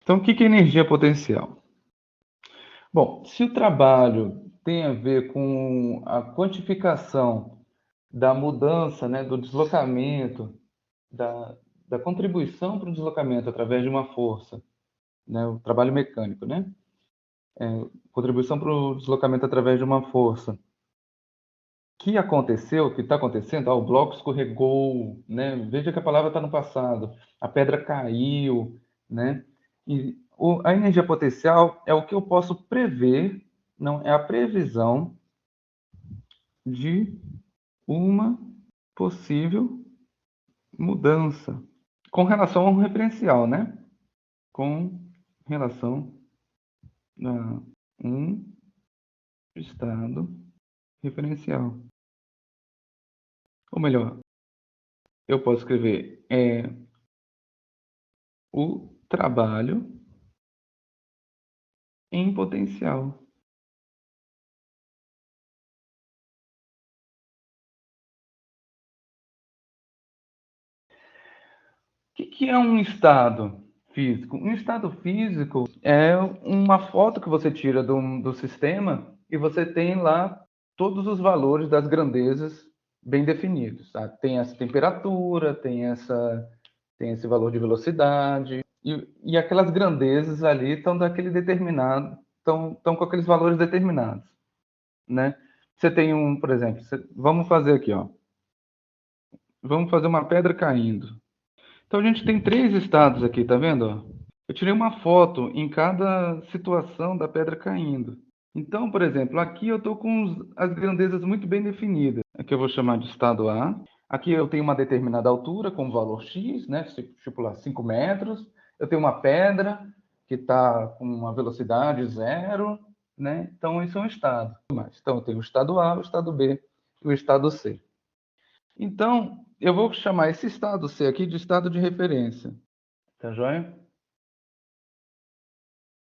Então, o que é energia potencial? Bom, se o trabalho tem a ver com a quantificação da mudança, né, do deslocamento, da, da contribuição para o deslocamento através de uma força, né, o trabalho mecânico, né, contribuição para o deslocamento através de uma força, que aconteceu, que está acontecendo, o bloco escorregou, né, veja que a palavra está no passado, a pedra caiu, né, e a energia potencial é o que eu posso prever, não é a previsão de uma possível mudança com relação ao referencial, né? Com relação a um estado referencial. Ou melhor, eu posso escrever o trabalho em potencial. O que é um estado físico? Um estado físico é uma foto que você tira do sistema e você tem lá todos os valores das grandezas bem definidos. Tá? Tem essa temperatura, tem esse valor de velocidade, e aquelas grandezas ali estão daquele determinado, estão com aqueles valores determinados. Né? Você tem por exemplo, vamos fazer aqui, ó. Vamos fazer uma pedra caindo. Então a gente tem três estados aqui, tá vendo? Eu tirei uma foto em cada situação da pedra caindo. Então, por exemplo, aqui eu estou com as grandezas muito bem definidas. Aqui eu vou chamar de estado A. Aqui eu tenho uma determinada altura com valor X, né? Tipo lá 5 metros. Eu tenho uma pedra que está com uma velocidade zero, né? Então, isso é um estado. Então, eu tenho o estado A, o estado B e o estado C. Então, eu vou chamar esse estado C aqui de estado de referência. Tá joia?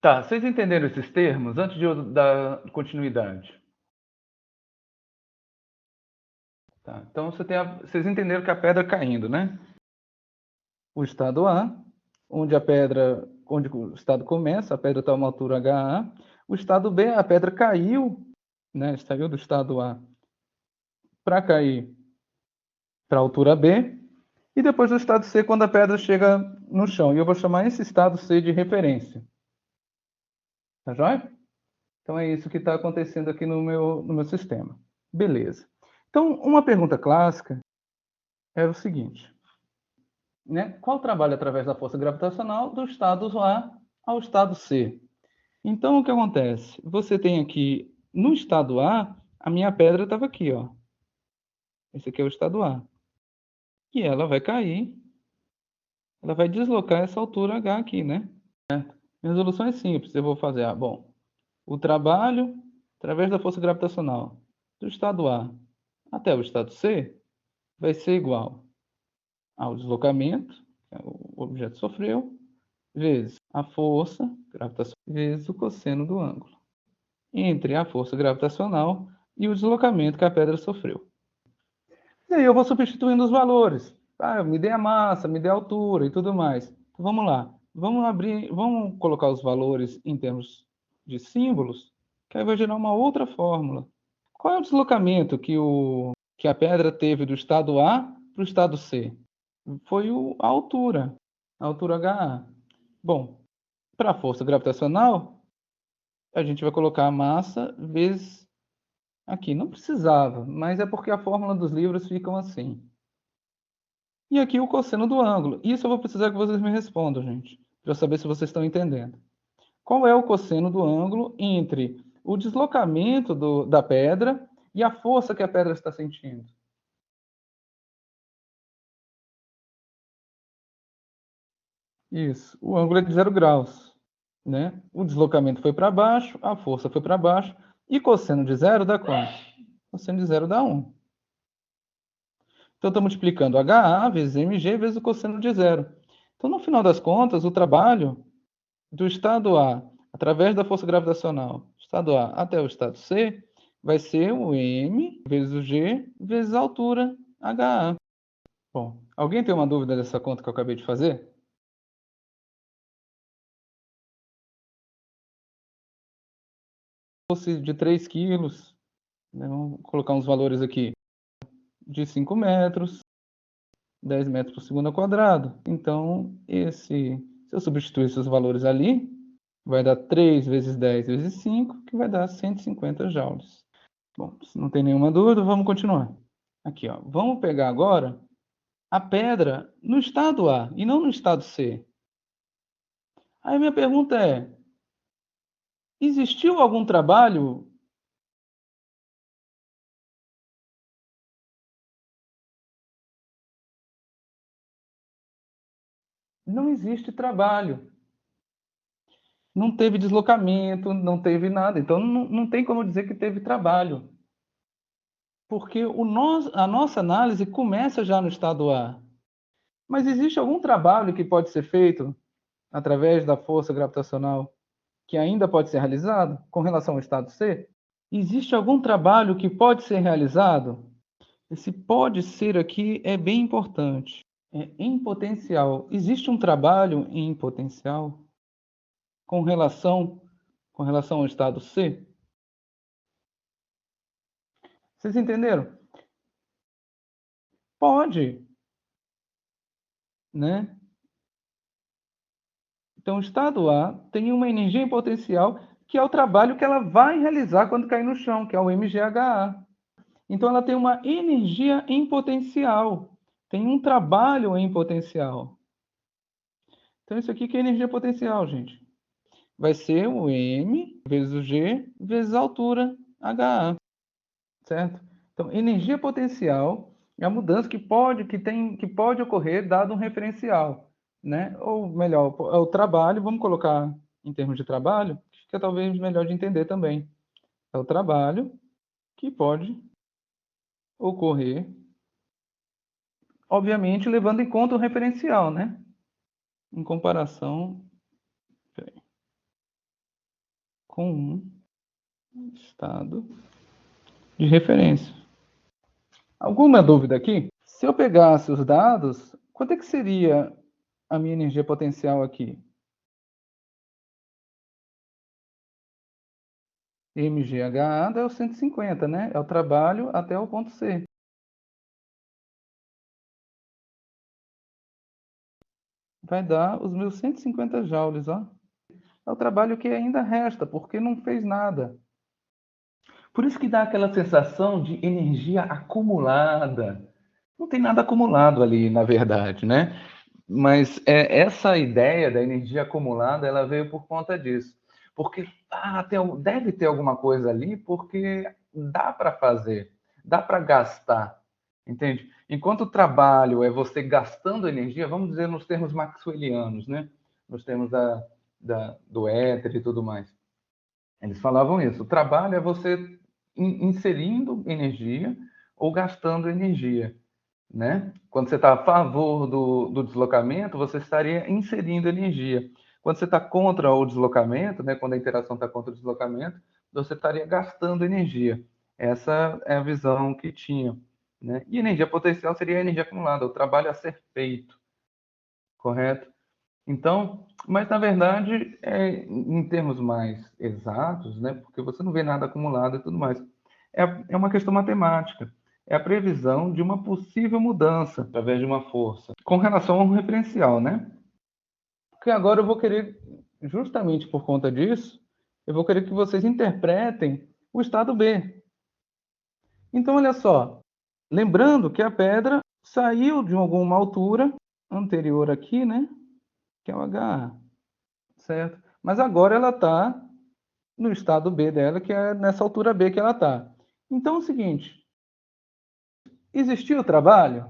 Tá, vocês entenderam esses termos antes de eu dar continuidade? Tá, então vocês entenderam que a pedra caindo, né? O estado A, onde o estado começa, a pedra está a uma altura HA. O estado B, a pedra caiu, né? Saiu do estado A para cair para a altura B. E depois o estado C, quando a pedra chega no chão. E eu vou chamar esse estado C de referência. Tá joia? Então é isso que está acontecendo aqui no meu sistema. Beleza. Então, uma pergunta clássica é o seguinte, né? Qual trabalha através da força gravitacional do estado A ao estado C? Então, o que acontece? Você tem aqui, no estado a minha pedra estava aqui, ó. Esse aqui é o estado A. E ela vai cair, ela vai deslocar essa altura H aqui, né? Minha resolução é simples, eu vou fazer, bom, o trabalho através da força gravitacional do estado A até o estado C vai ser igual ao deslocamento que o objeto sofreu, vezes a força gravitacional, vezes o cosseno do ângulo, entre a força gravitacional e o deslocamento que a pedra sofreu. E aí eu vou substituindo os valores. Me dê a massa, me dê a altura e tudo mais. Então, vamos lá. Vamos colocar os valores em termos de símbolos, que aí vai gerar uma outra fórmula. Qual é o deslocamento que a pedra teve do estado A para o estado C? Foi a altura HA. Bom, para a força gravitacional, a gente vai colocar a massa vezes aqui. Não precisava, mas é porque a fórmula dos livros ficam assim. E aqui o cosseno do ângulo. Isso eu vou precisar que vocês me respondam, gente, para eu saber se vocês estão entendendo. Qual é o cosseno do ângulo entre o deslocamento da pedra e a força que a pedra está sentindo? Isso, o ângulo é de 0 graus, né? O deslocamento foi para baixo, a força foi para baixo, e cosseno de zero dá quanto? Cosseno de zero dá 1. Então, estou multiplicando HA vezes mg vezes o cosseno de zero. Então, no final das contas, o trabalho do estado A, através da força gravitacional, estado A até o estado C, vai ser o m vezes o g vezes a altura HA. Bom, alguém tem uma dúvida dessa conta que eu acabei de fazer? fosse de 3 quilos, né? Vamos colocar uns valores aqui, de 5 metros, 10 metros por segundo ao quadrado. Então, se eu substituir esses valores ali, vai dar 3 vezes 10 vezes 5, que vai dar 150 joules. Bom, se não tem nenhuma dúvida, vamos continuar. Aqui, ó. Vamos pegar agora a pedra no estado A e não no estado C. Aí minha pergunta é: existiu algum trabalho? Não existe trabalho. Não teve deslocamento, não teve nada. Então não tem como dizer que teve trabalho. Porque a nossa análise começa já no estado A. Mas existe algum trabalho que pode ser feito através da força gravitacional que ainda pode ser realizado com relação ao estado C? Existe algum trabalho que pode ser realizado? Esse pode ser aqui é bem importante. É em potencial. Existe um trabalho em potencial com relação ao estado C? Vocês entenderam? Pode, né? Então, o estado A tem uma energia em potencial que é o trabalho que ela vai realizar quando cair no chão, que é o MGHA. Então, ela tem uma energia em potencial, tem um trabalho em potencial. Então, isso aqui que é energia potencial, gente. Vai ser o M vezes o G vezes a altura HA, certo? Então, energia potencial é a mudança que pode ocorrer dado um referencial, né? Ou melhor, é o trabalho, vamos colocar em termos de trabalho, que é talvez melhor de entender também. É o trabalho que pode ocorrer, obviamente, levando em conta o referencial, né? Em comparação com um estado de referência. Alguma dúvida aqui? Se eu pegasse os dados, quanto é que seria a minha energia potencial aqui? MGHA dá o 150, né? É o trabalho até o ponto C. Vai dar os meus 150 joules, ó. É o trabalho que ainda resta, porque não fez nada. Por isso que dá aquela sensação de energia acumulada. Não tem nada acumulado ali, na verdade, né? Mas essa ideia da energia acumulada, ela veio por conta disso. Porque deve ter alguma coisa ali, porque dá para fazer, dá para gastar, entende? Enquanto o trabalho é você gastando energia, vamos dizer nos termos maxwellianos, né? Nos termos do éter e tudo mais. Eles falavam isso. O trabalho é você inserindo energia ou gastando energia, né? Quando você está a favor do deslocamento, você estaria inserindo energia. Quando você está contra o deslocamento, né? Quando a interação está contra o deslocamento, você estaria gastando energia. Essa é a visão que tinha, né? E energia potencial seria a energia acumulada, o trabalho a ser feito, correto? Então, mas na verdade, em termos mais exatos, né, porque você não vê nada acumulado e tudo mais, é uma questão matemática. É a previsão de uma possível mudança através de uma força. Com relação ao referencial, né? Porque agora eu vou querer, justamente por conta disso, eu vou querer que vocês interpretem o estado B. Então, olha só, lembrando que a pedra saiu de alguma altura anterior aqui, né? Que é o HA. Certo? Mas agora ela está no estado B dela, que é nessa altura B que ela está. Então é o seguinte: existiu o trabalho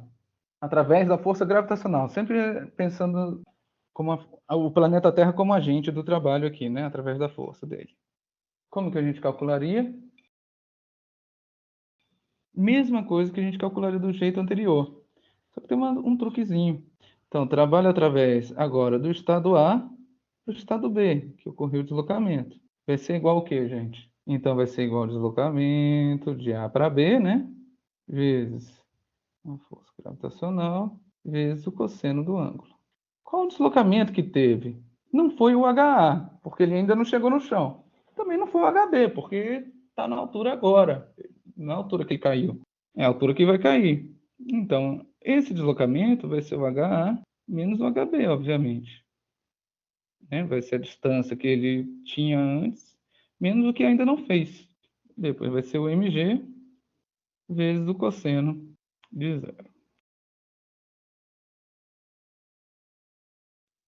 através da força gravitacional, sempre pensando como o planeta Terra como agente do trabalho aqui, né? Através da força dele. Como que a gente calcularia? Mesma coisa que a gente calcularia do jeito anterior. Só que tem um truquezinho. Então, trabalho através agora do estado A para o estado B, que ocorreu o deslocamento. Vai ser igual o quê, gente? Então, vai ser igual ao deslocamento de A para B, né? Vezes a força gravitacional, vezes o cosseno do ângulo. Qual o deslocamento que teve? Não foi o HA, porque ele ainda não chegou no chão. também não foi o HB, porque está na altura agora, na altura que ele caiu. É a altura que vai cair. Então, esse deslocamento vai ser o HA menos o HB, obviamente. Né? Vai ser a distância que ele tinha antes, menos o que ainda não fez. Depois vai ser o mg vezes o cosseno de zero.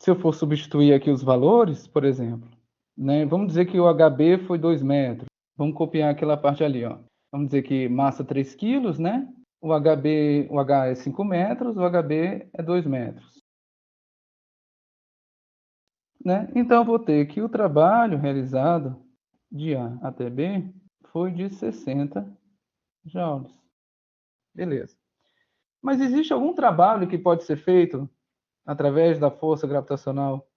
Se eu for substituir aqui os valores, por exemplo, né, vamos dizer que o HB foi 2 metros. Vamos copiar aquela parte ali, ó. Vamos dizer que massa 3 quilos, né? O HB, o H é 5 metros, o HB é 2 metros. Né? Então, eu vou ter que o trabalho realizado de A até B foi de 60 joules. Beleza. Mas existe algum trabalho que pode ser feito através da força gravitacional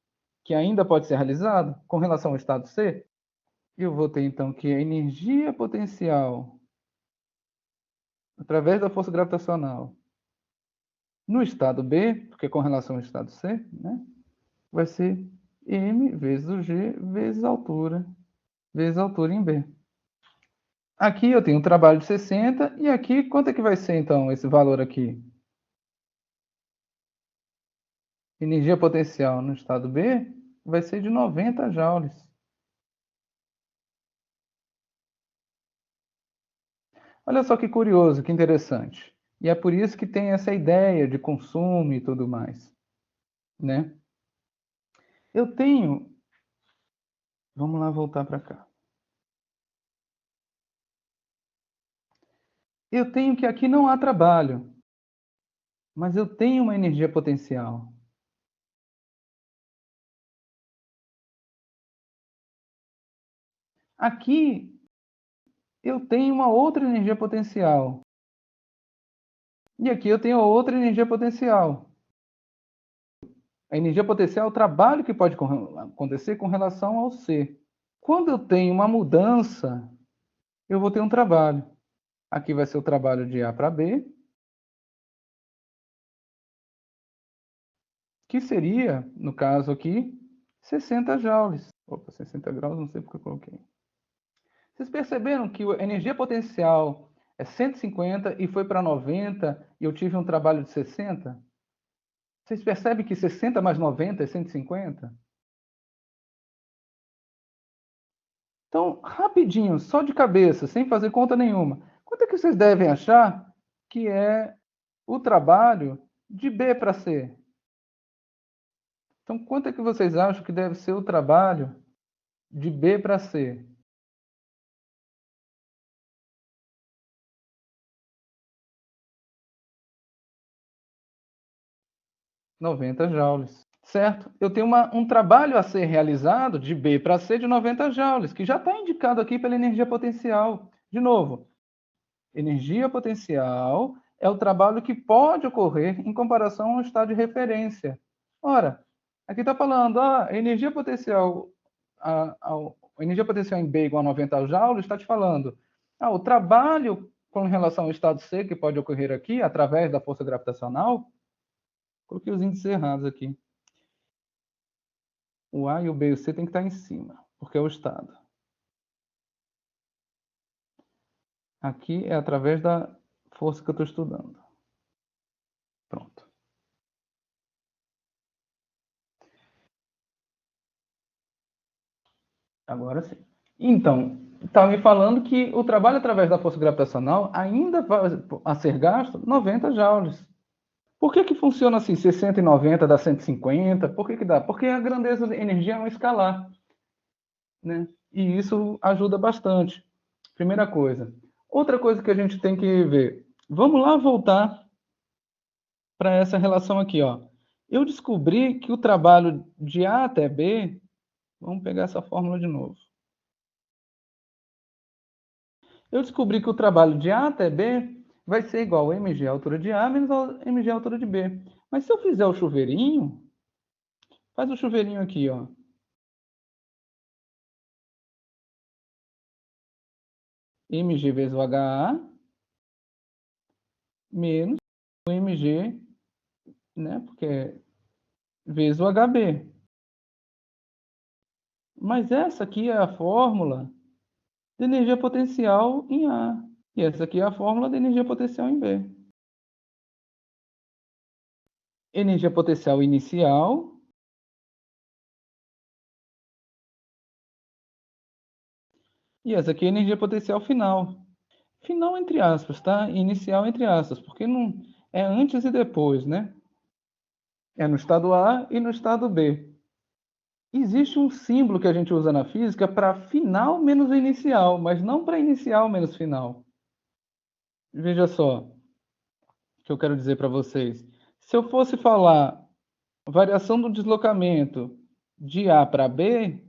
que ainda pode ser realizado com relação ao estado C? Eu vou ter, então, que a energia potencial através da força gravitacional no estado B, porque com relação ao estado C, né, vai ser m vezes o g vezes a altura em B. Aqui eu tenho um trabalho de 60, e aqui quanto é que vai ser, então, esse valor aqui? Energia potencial no estado B vai ser de 90 joules. Olha só que curioso, que interessante. E é por isso que tem essa ideia de consumo e tudo mais, né? Eu tenho... Vamos lá voltar para cá. Eu tenho que aqui não há trabalho, mas eu tenho uma energia potencial. Aqui eu tenho uma outra energia potencial. E aqui eu tenho outra energia potencial. A energia potencial é o trabalho que pode acontecer com relação ao C. Quando eu tenho uma mudança, eu vou ter um trabalho. Aqui vai ser o trabalho de A para B, que seria, no caso aqui, 60 joules. Opa, 60 graus, não sei porque eu coloquei. Vocês perceberam que a energia potencial é 150 e foi para 90 e eu tive um trabalho de 60? Vocês percebem que 60 mais 90 é 150? Então, rapidinho, só de cabeça, sem fazer conta nenhuma, quanto é que vocês devem achar que é o trabalho de B para C? Então, quanto é que vocês acham que deve ser o trabalho de B para C? 90 joules. Certo? Eu tenho um trabalho a ser realizado de B para C de 90 joules, que já está indicado aqui pela energia potencial. De novo, energia potencial é o trabalho que pode ocorrer em comparação ao estado de referência. Ora, aqui está falando, energia potencial em B igual a 90 joules, está te falando, o trabalho com relação ao estado C, que pode ocorrer aqui, através da força gravitacional, coloquei os índices errados aqui. O A e o B e o C tem que estar em cima, porque é o estado. Aqui é através da força que eu estou estudando. Pronto. Agora sim. Então, está me falando que o trabalho através da força gravitacional ainda vai a ser gasto 90 joules. Por que que funciona assim? 60 e 90 dá 150? Por que que dá? Porque a grandeza da energia é um escalar, né? E isso ajuda bastante. Primeira coisa. Outra coisa que a gente tem que ver. Vamos lá voltar para essa relação aqui, ó. Eu descobri que o trabalho de A até B, vamos pegar essa fórmula de novo. Eu descobri que o trabalho de A até B vai ser igual a mg a altura de A menos a mg a altura de B. Mas se eu fizer o chuveirinho, faz o chuveirinho aqui, ó. Mg vezes o HA menos o Mg, né? Porque vezes o HB. Mas essa aqui é a fórmula de energia potencial em A. E essa aqui é a fórmula de energia potencial em B. Energia potencial inicial e essa aqui é energia potencial final. Final entre aspas, tá? Inicial entre aspas, porque não é antes e depois, né? É no estado A e no estado B. Existe um símbolo que a gente usa na física para final menos inicial, mas não para inicial menos final. Veja só o que eu quero dizer para vocês. Se eu fosse falar variação do deslocamento de A para B,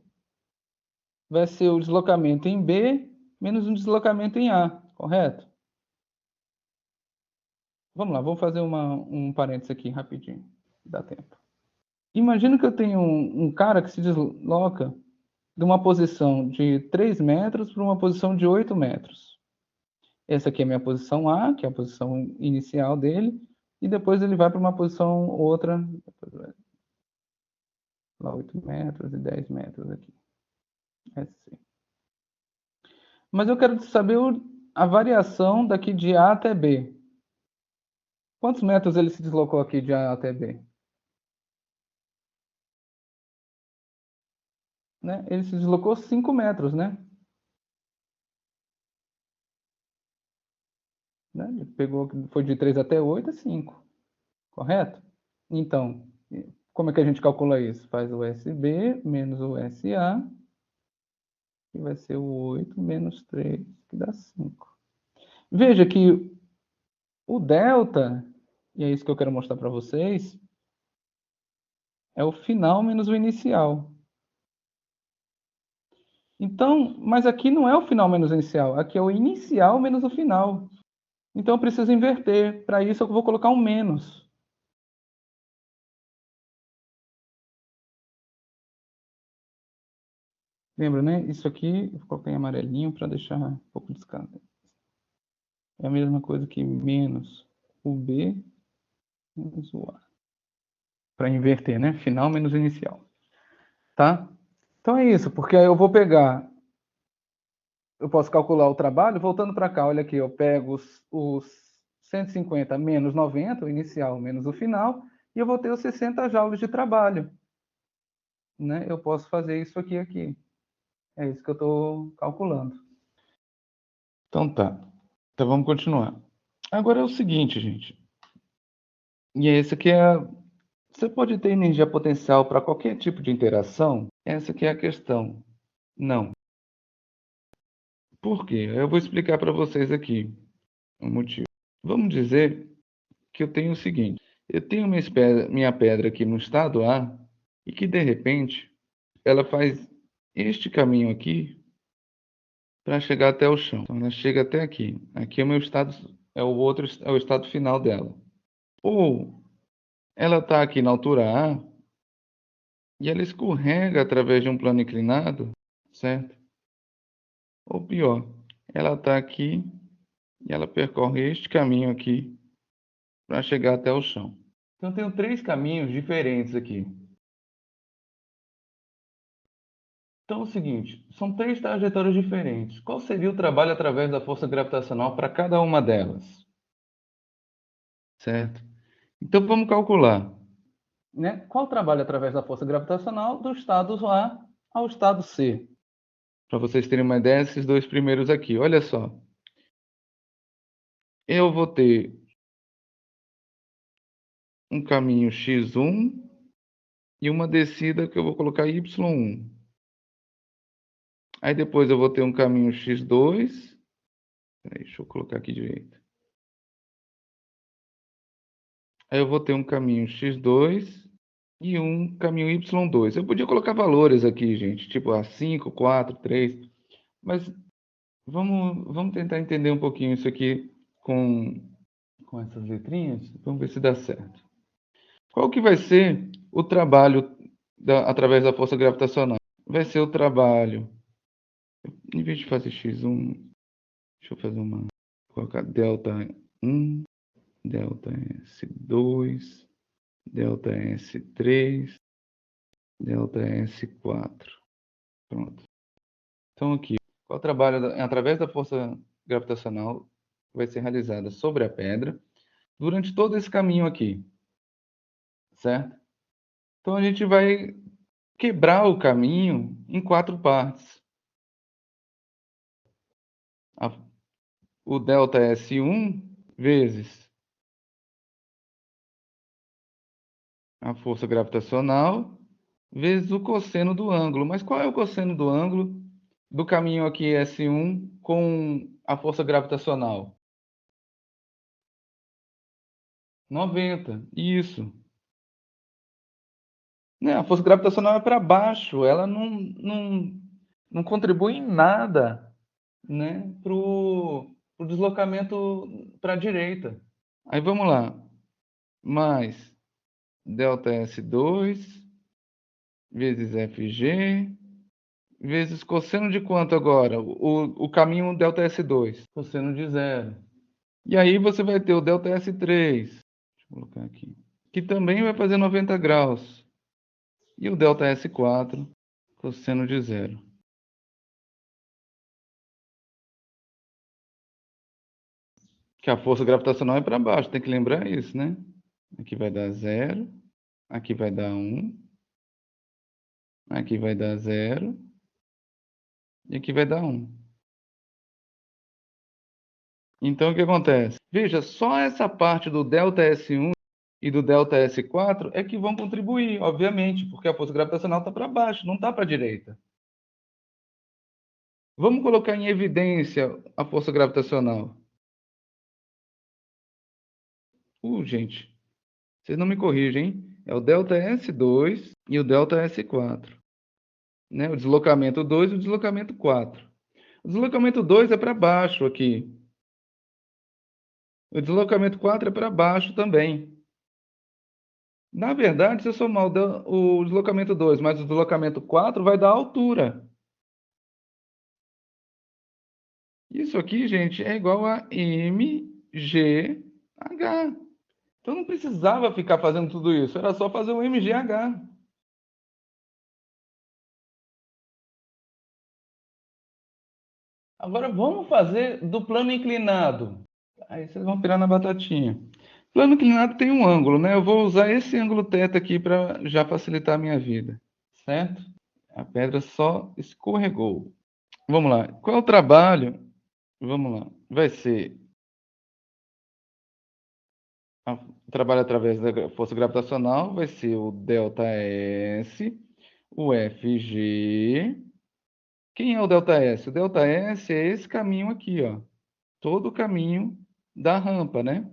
vai ser o deslocamento em B menos um deslocamento em A, correto? Vamos lá, vamos fazer um parênteses aqui rapidinho, dá tempo. Imagina que eu tenho um cara que se desloca de uma posição de 3 metros para uma posição de 8 metros. Essa aqui é a minha posição A, que é a posição inicial dele, e depois ele vai para uma posição outra, lá 8 metros e 10 metros aqui. Assim. Mas eu quero saber a variação daqui de A até B. Quantos metros ele se deslocou aqui de A até B? Né? Ele se deslocou 5 metros, né? Ele pegou, foi de 3 até 8, é 5. Correto? Então, como é que a gente calcula isso? Faz o SB menos o SA, que vai ser o 8 menos 3, que dá 5. Veja que o delta, e é isso que eu quero mostrar para vocês, é o final menos o inicial. Então, mas aqui não é o final menos o inicial, aqui é o inicial menos o final. Então eu preciso inverter. Para isso eu vou colocar um menos. Lembra, né? Isso aqui eu coloquei em amarelinho para deixar um pouco descanso. É a mesma coisa que menos o B menos o A. Para inverter, né? Final menos inicial. Tá? Então é isso, porque aí eu vou pegar, eu posso calcular o trabalho, voltando para cá, olha aqui, eu pego os 150 menos 90, o inicial menos o final, e eu vou ter os 60 joules de trabalho. Né? Eu posso fazer isso aqui. É isso que eu estou calculando. Então tá. Então vamos continuar. Agora é o seguinte, gente. E esse aqui é. Você pode ter energia potencial para qualquer tipo de interação? Essa aqui é a questão. Não. Por quê? Eu vou explicar para vocês aqui o motivo. Vamos dizer que eu tenho o seguinte. Eu tenho minha pedra aqui no estado A e que de repente ela faz este caminho aqui para chegar até o chão. Então ela chega até aqui. Aqui é o meu estado, é o estado final dela. Ou ela está aqui na altura A e ela escorrega através de um plano inclinado, certo? Ou pior, ela está aqui e ela percorre este caminho aqui para chegar até o chão. Então eu tenho 3 caminhos diferentes aqui. Então é o seguinte, são 3 trajetórias diferentes. Qual seria o trabalho através da força gravitacional para cada uma delas? Certo? Então vamos calcular. Né? Qual o trabalho através da força gravitacional do estado A ao estado C? Para vocês terem uma ideia, esses 2 primeiros aqui. Olha só. Eu vou ter um caminho x1 e uma descida que eu vou colocar y1. Aí depois eu vou ter um caminho x2. Deixa eu colocar aqui direito. Aí eu vou ter um caminho x2 e um caminho y2. Eu podia colocar valores aqui, gente, tipo A5, 4, 3. Mas vamos tentar entender um pouquinho isso aqui com essas letrinhas. Vamos ver se dá certo. Qual que vai ser o trabalho através da força gravitacional? Vai ser o trabalho, em vez de fazer x1, deixa eu fazer uma, colocar delta 1, delta S2, delta S3, delta S4. Pronto. Então, aqui, qual trabalho através da força gravitacional vai ser realizada sobre a pedra durante todo esse caminho aqui, certo? Então, a gente vai quebrar o caminho em 4 partes. O delta S1 vezes a força gravitacional vezes o cosseno do ângulo. Mas qual é o cosseno do ângulo do caminho aqui S1 com a força gravitacional? 90. Isso. Né, a força gravitacional é para baixo, ela não contribui em nada, né, para o deslocamento para a direita. Aí vamos lá. Mais delta S2 vezes FG vezes cosseno de quanto agora? O caminho delta S2. Cosseno de zero. E aí você vai ter o delta S3. Deixa eu colocar aqui. Que também vai fazer 90 graus. E o delta S4, cosseno de zero. Que a força gravitacional é para baixo, tem que lembrar isso, né? Aqui vai dar zero, aqui vai dar 1, aqui vai dar zero e aqui vai dar 1. Então, o que acontece? Veja, só essa parte do delta S1 e do delta S4 é que vão contribuir, obviamente, porque a força gravitacional está para baixo, não está para a direita. Vamos colocar em evidência a força gravitacional. Gente, vocês não me corrigem, hein? É o delta S2 e o delta S4. Né? O deslocamento 2 e o deslocamento 4. O deslocamento 2 é para baixo aqui. O deslocamento 4 é para baixo também. Na verdade, se eu somar o deslocamento 2 mais o deslocamento 4, vai dar altura. Isso aqui, gente, é igual a mgh. Então não precisava ficar fazendo tudo isso, era só fazer o mgh. Agora vamos fazer do plano inclinado. Aí vocês vão pirar na batatinha. Plano inclinado tem um ângulo, né? Eu vou usar esse ângulo θ aqui para já facilitar a minha vida, certo? A pedra só escorregou. Vamos lá. Qual é o trabalho? Vamos lá. Vai ser o trabalho através da força gravitacional, vai ser o ΔS, o FG. Quem é o ΔS? O ΔS é esse caminho aqui, ó. Todo o caminho da rampa, né?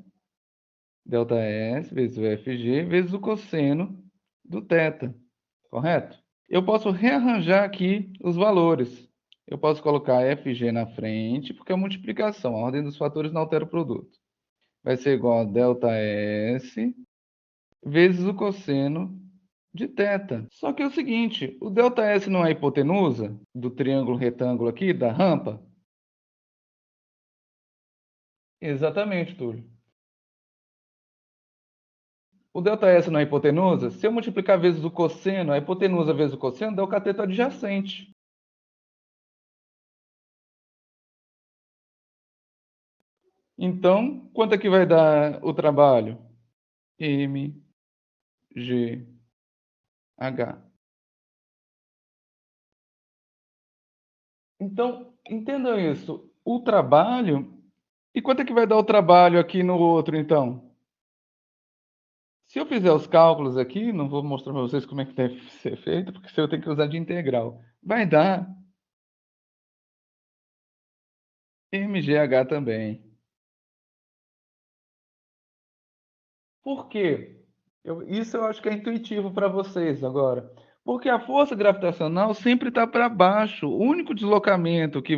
ΔS vezes o FG vezes o cosseno do θ, correto? Eu posso rearranjar aqui os valores. Eu posso colocar FG na frente, porque é multiplicação. A ordem dos fatores não altera o produto. Vai ser igual a ΔS vezes o cosseno de θ. Só que é o seguinte, o ΔS não é a hipotenusa do triângulo retângulo aqui, da rampa? Exatamente, Túlio. O ΔS não é a hipotenusa? Se eu multiplicar vezes o cosseno, a hipotenusa vezes o cosseno, dá o cateto adjacente. Então, quanto é que vai dar o trabalho? mgh. Então, entendam isso. O trabalho... E quanto é que vai dar o trabalho aqui no outro, então? Se eu fizer os cálculos aqui, não vou mostrar para vocês como é que deve ser feito, porque eu tenho que usar de integral. Vai dar mgh também. Por quê? Isso eu acho que é intuitivo para vocês agora. Porque a força gravitacional sempre está para baixo. O único deslocamento que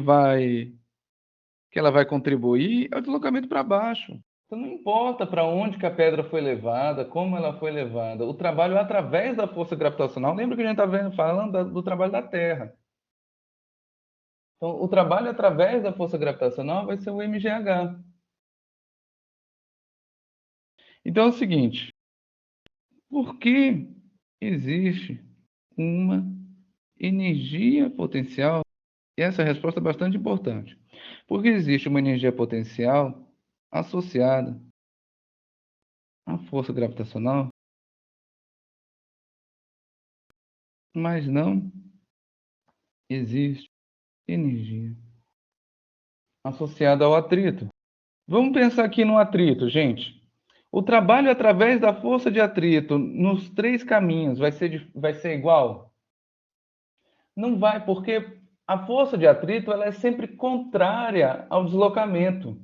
ela vai contribuir é o deslocamento para baixo. Então não importa para onde que a pedra foi levada, como ela foi levada. O trabalho é através da força gravitacional. Lembra que a gente está falando do trabalho da Terra. Então, o trabalho através da força gravitacional vai ser o mgh. Então é o seguinte, por que existe uma energia potencial, e essa resposta é bastante importante, porque existe uma energia potencial associada à força gravitacional, mas não existe energia associada ao atrito. Vamos pensar aqui no atrito, gente. O trabalho através da força de atrito nos três caminhos vai ser igual? Não vai, porque a força de atrito ela é sempre contrária ao deslocamento.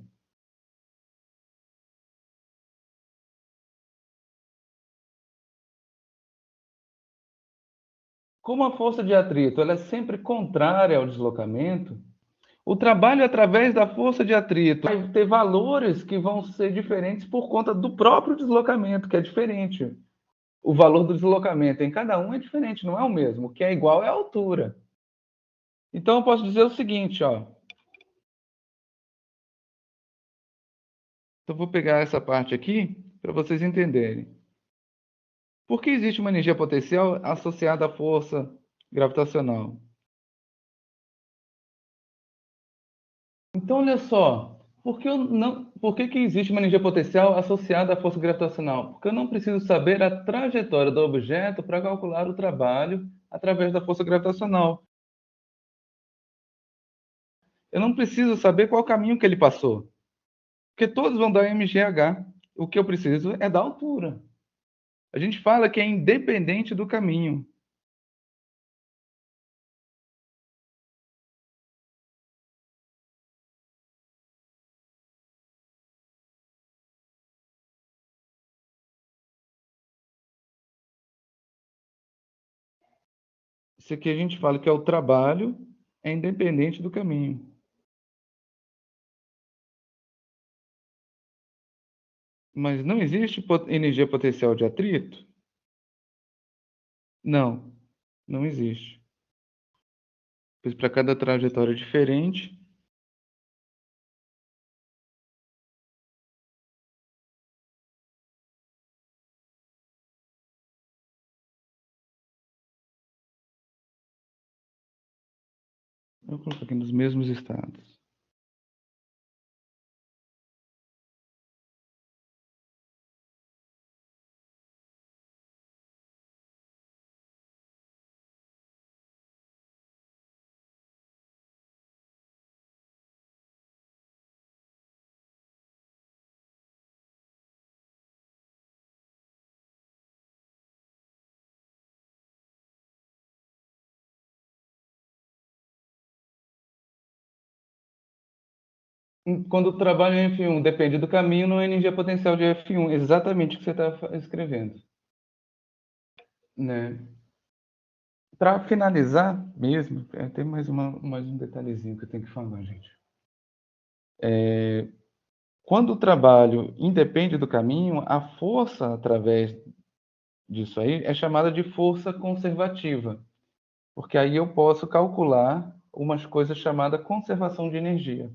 Como a força de atrito ela é sempre contrária ao deslocamento, o trabalho através da força de atrito vai ter valores que vão ser diferentes por conta do próprio deslocamento, que é diferente. O valor do deslocamento em cada um é diferente, não é o mesmo. O que é igual é a altura. Então eu posso dizer o seguinte, ó. Então vou pegar essa parte aqui para vocês entenderem. Por que existe uma energia potencial associada à força gravitacional? Então, olha só, por que existe uma energia potencial associada à força gravitacional? Porque eu não preciso saber a trajetória do objeto para calcular o trabalho através da força gravitacional. Eu não preciso saber qual caminho que ele passou, porque todos vão dar mgh. O que eu preciso é da altura. A gente fala que é independente do caminho. Isso aqui a gente fala que é o trabalho é independente do caminho. Mas não existe energia potencial de atrito? Não, não existe. Pois para cada trajetória diferente, eu coloco aqui nos mesmos estados. Quando o trabalho em F1 depende do caminho, não é energia potencial de F1, exatamente o que você está escrevendo. Né? Para finalizar mesmo, tem mais um detalhezinho que eu tenho que falar, gente. Quando o trabalho independe do caminho, a força através disso aí é chamada de força conservativa, porque aí eu posso calcular umas coisas chamadas conservação de energia.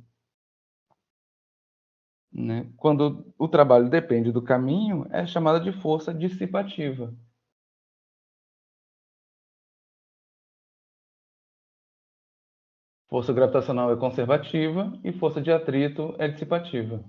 Né? Quando o trabalho depende do caminho, é chamada de força dissipativa. Força gravitacional é conservativa e força de atrito é dissipativa.